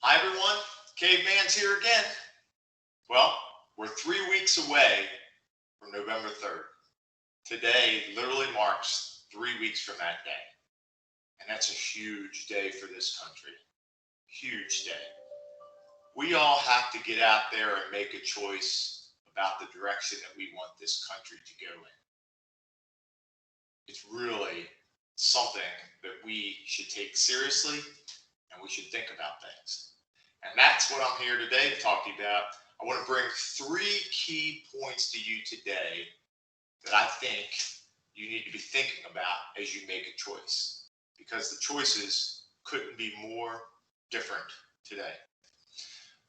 Hi everyone, Caveman's here again. Well, we're 3 weeks away from November 3rd. Today literally marks 3 weeks from that day. And that's a huge day for this country. Huge day. We all have to get out there and make a choice about the direction that we want this country to go in. It's really something that we should take seriously and we should think about things. And that's what I'm here today to talk to you about. I want to bring 3 key points to you today that I think you need to be thinking about as you make a choice, because the choices couldn't be more different today.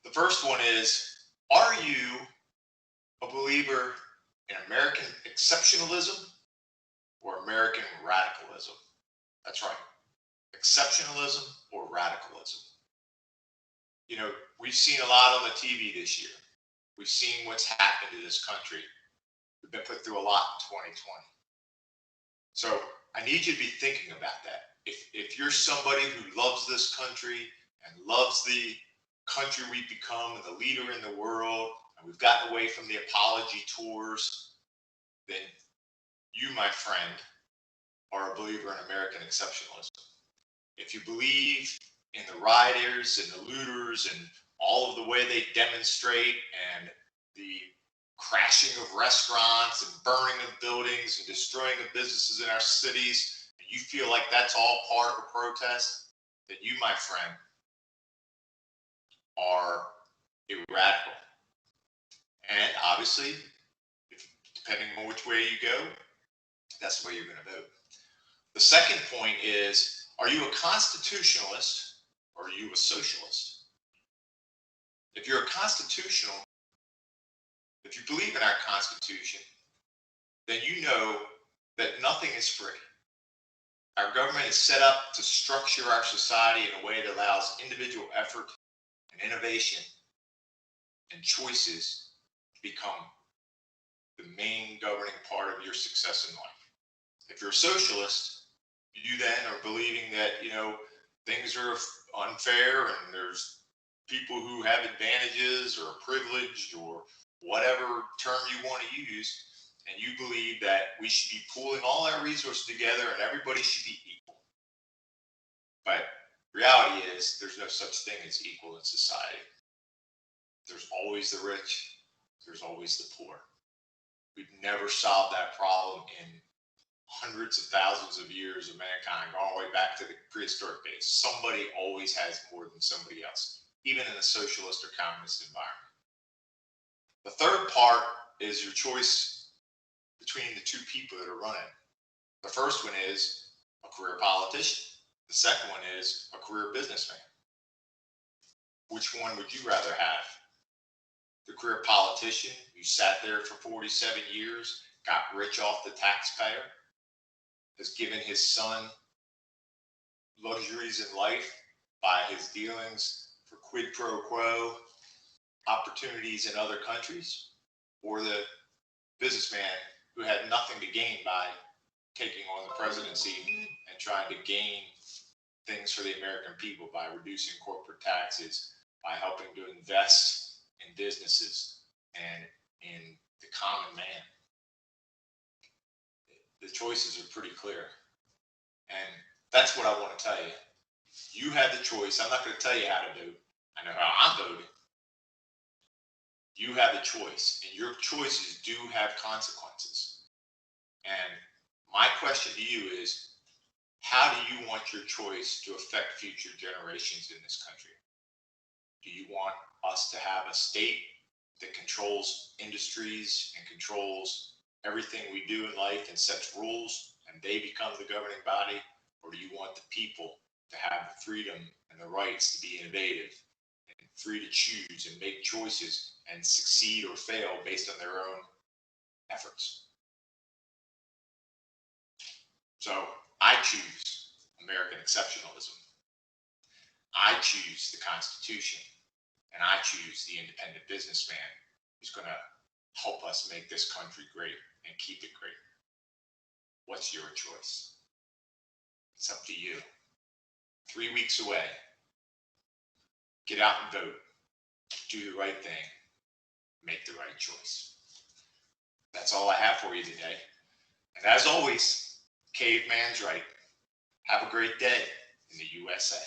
The first one is, are you a believer in American exceptionalism or American radicalism? That's right, exceptionalism or radicalism. You know, we've seen a lot on the TV this year. We've seen what's happened to this country. We've been put through a lot in 2020. So I need you to be thinking about that. If you're somebody who loves this country and loves the country we've become and the leader in the world, and we've gotten away from the apology tours, then you, my friend, are a believer in American exceptionalism. If you believe in the rioters and the looters and all of the way they demonstrate and the crashing of restaurants and burning of buildings and destroying of businesses in our cities, and you feel like that's all part of a protest, then you, my friend, are a radical. And obviously, depending on which way you go, that's the way you're going to vote. The second point is, are you a constitutionalist or are you a socialist? If you're a constitutional, if you believe in our Constitution, then you know that nothing is free. Our government is set up to structure our society in a way that allows individual effort and innovation and choices to become the main governing part of your success in life. If you're a socialist, you then are believing that, things are unfair and there's people who have advantages or privileged or whatever term you want to use, and you believe that we should be pooling all our resources together and everybody should be equal. But reality is there's no such thing as equal in society. There's always the rich, there's always the poor. We've never solved that problem in hundreds of thousands of years of mankind, going all the way back to the prehistoric days. Somebody always has more than somebody else, even in a socialist or communist environment. The third part is your choice between the two people that are running. The first one is a career politician. The second one is a career businessman. Which one would you rather have? The career politician who sat there for 47 years, got rich off the taxpayer, has given his son luxuries in life by his dealings for quid pro quo opportunities in other countries, or the businessman who had nothing to gain by taking on the presidency and trying to gain things for the American people by reducing corporate taxes, by helping to invest in businesses and in the common man. The choices are pretty clear. And that's what I want to tell you. You have the choice. I'm not going to tell you how to vote. I know how I'm voting. You have the choice, and your choices do have consequences. And my question to you is, how do you want your choice to affect future generations in this country? Do you want us to have a state that controls industries and controls everything we do in life and sets rules and they become the governing body? Or do you want the people to have the freedom and the rights to be innovative and free to choose and make choices and succeed or fail based on their own efforts? So I choose American exceptionalism. I choose the Constitution, and I choose the independent businessman who's going to help us make this country great and keep it great. What's your choice? It's up to you. 3 weeks away. Get out and vote. Do the right thing. Make the right choice. That's all I have for you today. And as always, Caveman's right. Have a great day in the USA.